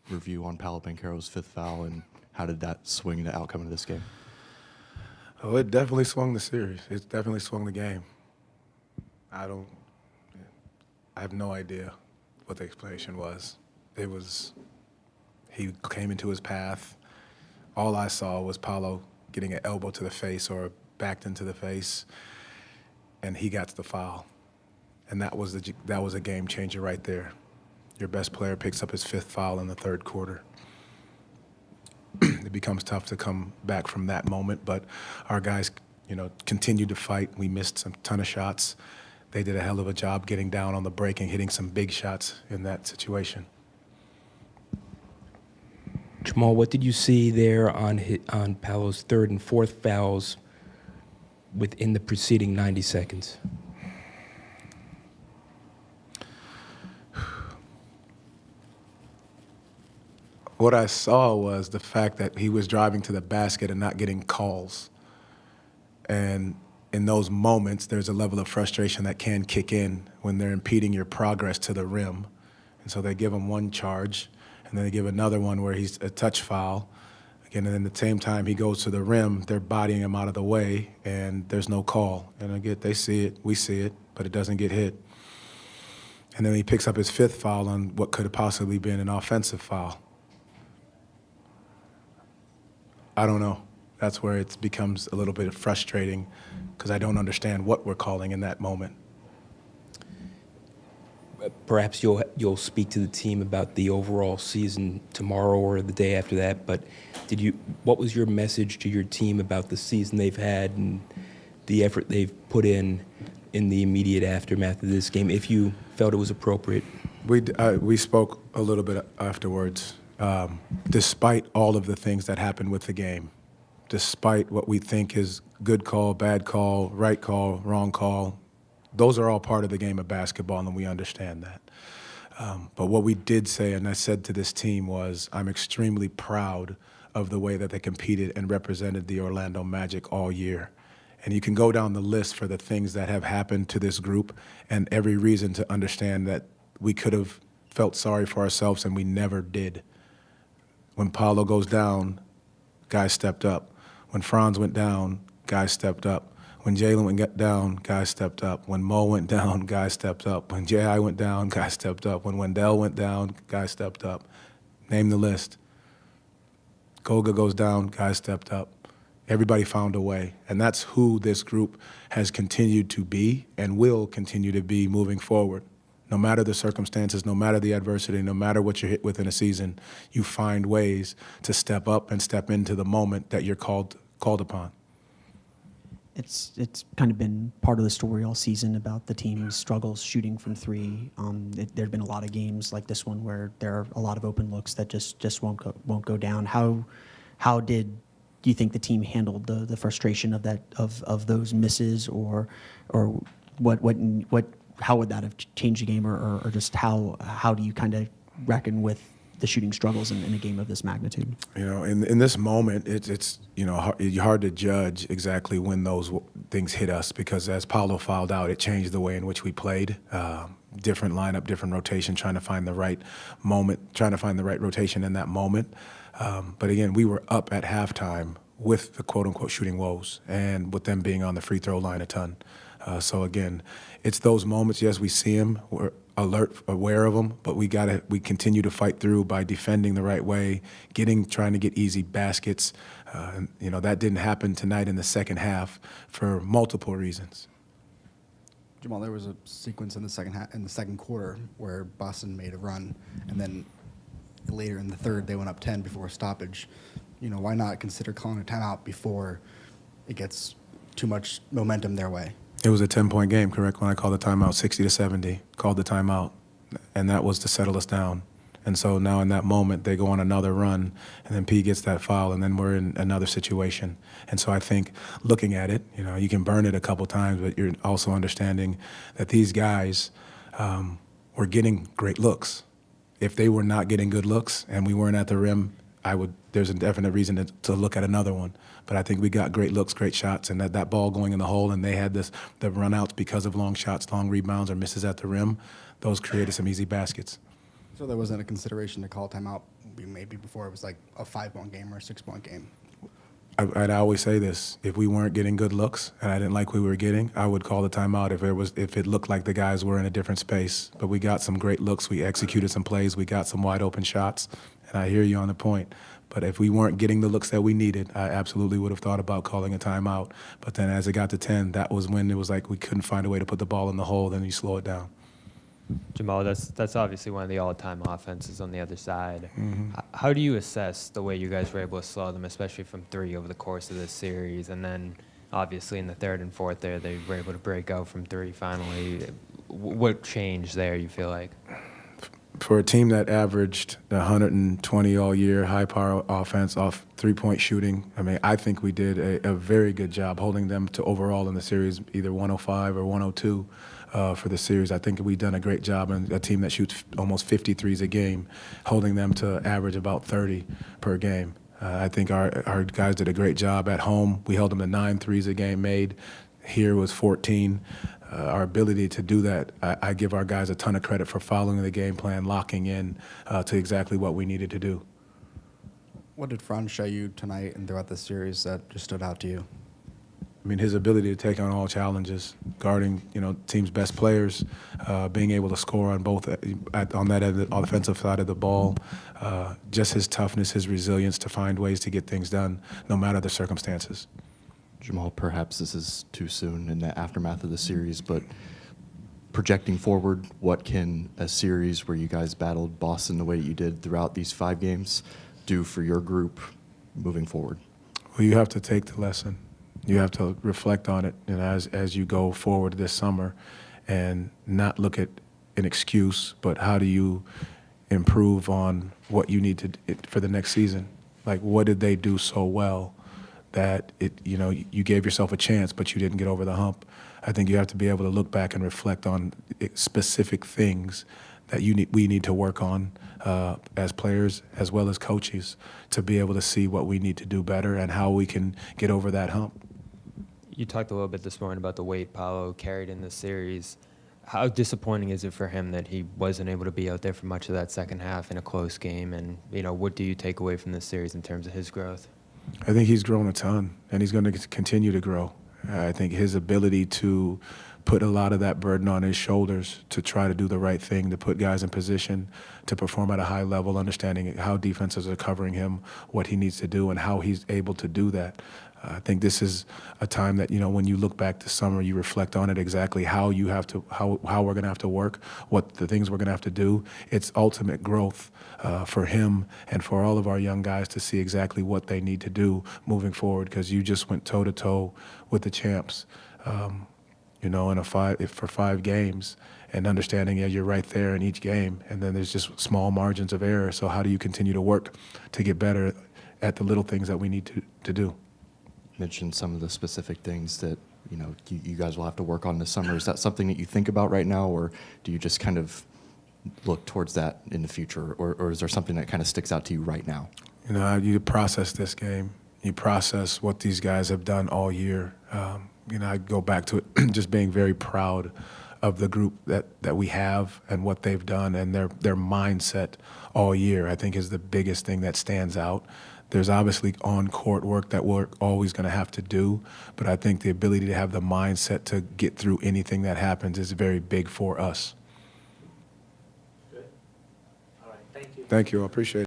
review on Paolo Banchero's fifth foul, and how did that swing the outcome of this game? Oh, it definitely swung the series. It definitely swung the game. I have no idea what the explanation was. He came into his path. All I saw was Paolo getting an elbow to the face or backed into the face, and he got to the foul. And that was a game changer right there. Your best player picks up his fifth foul in the third quarter. It becomes tough to come back from that moment, but our guys, continued to fight. We missed a ton of shots. They did a hell of a job getting down on the break and hitting some big shots in that situation. Jamahl, what did you see there on Paolo's third and fourth fouls within the preceding 90 seconds? What I saw was the fact that he was driving to the basket and not getting calls. And in those moments, there's a level of frustration that can kick in when they're impeding your progress to the rim. And so they give him one charge, and then they give another one where he's a touch foul. Again, and then at the same time he goes to the rim, they're bodying him out of the way, and there's no call. And again, they see it, we see it, but it doesn't get hit. And then he picks up his fifth foul on what could have possibly been an offensive foul. I don't know. That's where it becomes a little bit frustrating because I don't understand what we're calling in that moment. Perhaps you'll speak to the team about the overall season tomorrow or the day after that, but what was your message to your team about the season they've had and the effort they've put in the immediate aftermath of this game, if you felt it was appropriate? We spoke a little bit afterwards. Despite all of the things that happened with the game, despite what we think is good call, bad call, right call, wrong call, those are all part of the game of basketball, and we understand that. But what we did say, and I said to this team, was I'm extremely proud of the way that they competed and represented the Orlando Magic all year. And you can go down the list for the things that have happened to this group and every reason to understand that we could have felt sorry for ourselves, and we never did. When Paolo goes down, guys stepped up. When Franz went down, guys stepped up. When Jalen went down, guys stepped up. When Mo went down, guys stepped up. When J.I. went down, guys stepped up. When Wendell went down, guys stepped up. Name the list. Goga goes down, guys stepped up. Everybody found a way. And that's who this group has continued to be and will continue to be moving forward. No matter the circumstances, no matter the adversity, no matter what you're hit with in a season, you find ways to step up and step into the moment that you're called upon. It's kind of been part of the story all season about the team's struggles shooting from three. There have been a lot of games like this one where there are a lot of open looks that just won't go down. How do you think the team handled the frustration of that of those misses, or what? How would that have changed the game, or just how do you kind of reckon with the shooting struggles in a game of this magnitude? In this moment, it's hard to judge exactly when those things hit us, because as Paolo fouled out, it changed the way in which we played. Different lineup, different rotation, trying to find the right moment, trying to find the right rotation in that moment. But again, we were up at halftime with the quote-unquote shooting woes and with them being on the free throw line a ton. So again, it's those moments. Yes, we see them, we're alert, aware of them, but we continue to fight through by defending the right way, trying to get easy baskets. That didn't happen tonight in the second half for multiple reasons. Jamahl, there was a sequence in the second quarter where Boston made a run, and then later in the third they went up 10 before a stoppage. Why not consider calling a timeout before it gets too much momentum their way? It was a 10-point game, correct? When I called the timeout, 60-70, called the timeout, and that was to settle us down. And so now in that moment, they go on another run, and then P gets that foul, and then we're in another situation. And so I think looking at it, you can burn it a couple times, but you're also understanding that these guys were getting great looks. If they were not getting good looks and we weren't at the rim, there's a definite reason to look at another one. But I think we got great looks, great shots, and that ball going in the hole, and they had the run-outs because of long shots, long rebounds, or misses at the rim. Those created some easy baskets. So there wasn't a consideration to call timeout maybe before it was like a 5-point game or a 6-point game. I'd always say this: if we weren't getting good looks and I didn't like what we were getting, I would call the timeout if it looked like the guys were in a different space. But we got some great looks. We executed some plays. We got some wide open shots. And I hear you on the point. But if we weren't getting the looks that we needed, I absolutely would have thought about calling a timeout. But then as it got to 10, that was when it was like we couldn't find a way to put the ball in the hole. Then you slow it down. Jamahl, that's obviously one of the all-time offenses on the other side. How do you assess the way you guys were able to slow them, especially from 3 over the course of this series, and then obviously in the 3rd and 4th there they were able to break out from 3 finally? What changed there, you feel like? For a team that averaged 120 all year, high-power offense off three-point shooting, I mean, I think we did a very good job holding them to overall in the series, either 105 or 102 for the series. I think we've done a great job, and a team that shoots almost 50 threes a game, holding them to average about 30 per game. I think our guys did a great job at home. We held them to 9 threes a game made. Here was 14. Our ability to do that, I give our guys a ton of credit for following the game plan, locking in to exactly what we needed to do. What did Franz show you tonight and throughout the series that just stood out to you? I mean, his ability to take on all challenges, guarding, team's best players, being able to score on both on that end, the offensive side of the ball, just his toughness, his resilience to find ways to get things done, no matter the circumstances. Jamahl, perhaps this is too soon in the aftermath of the series, but projecting forward, what can a series where you guys battled Boston the way you did throughout these 5 games do for your group moving forward? Well, you have to take the lesson. You have to reflect on it, as you go forward this summer, and not look at an excuse, but how do you improve on what you need to for the next season? Like, what did they do so well that you gave yourself a chance, but you didn't get over the hump? I think you have to be able to look back and reflect on specific things that we need to work on as players as well as coaches to be able to see what we need to do better and how we can get over that hump. You talked a little bit this morning about the weight Paolo carried in this series. How disappointing is it for him that he wasn't able to be out there for much of that second half in a close game? And, what do you take away from this series in terms of his growth? I think he's grown a ton, and he's going to continue to grow. I think his ability to put a lot of that burden on his shoulders to try to do the right thing, to put guys in position to perform at a high level, understanding how defenses are covering him, what he needs to do, and how he's able to do that. I think this is a time that, when you look back this summer, you reflect on it exactly how we're going to have to work, what the things we're going to have to do. It's ultimate growth for him and for all of our young guys to see exactly what they need to do moving forward, because you just went toe-to-toe with the champs, for 5 games, and understanding you're right there in each game, and then there's just small margins of error. So how do you continue to work to get better at the little things that we need to do? Mentioned some of the specific things that you guys will have to work on this summer. Is that something that you think about right now, or do you just kind of look towards that in the future, or is there something that kind of sticks out to you right now? You process this game. You process what these guys have done all year. I go back to it just being very proud of the group that we have and what they've done, and their mindset all year, I think, is the biggest thing that stands out. There's obviously on-court work that we're always going to have to do, but I think the ability to have the mindset to get through anything that happens is very big for us. Good. All right. Thank you. Thank you. I appreciate it.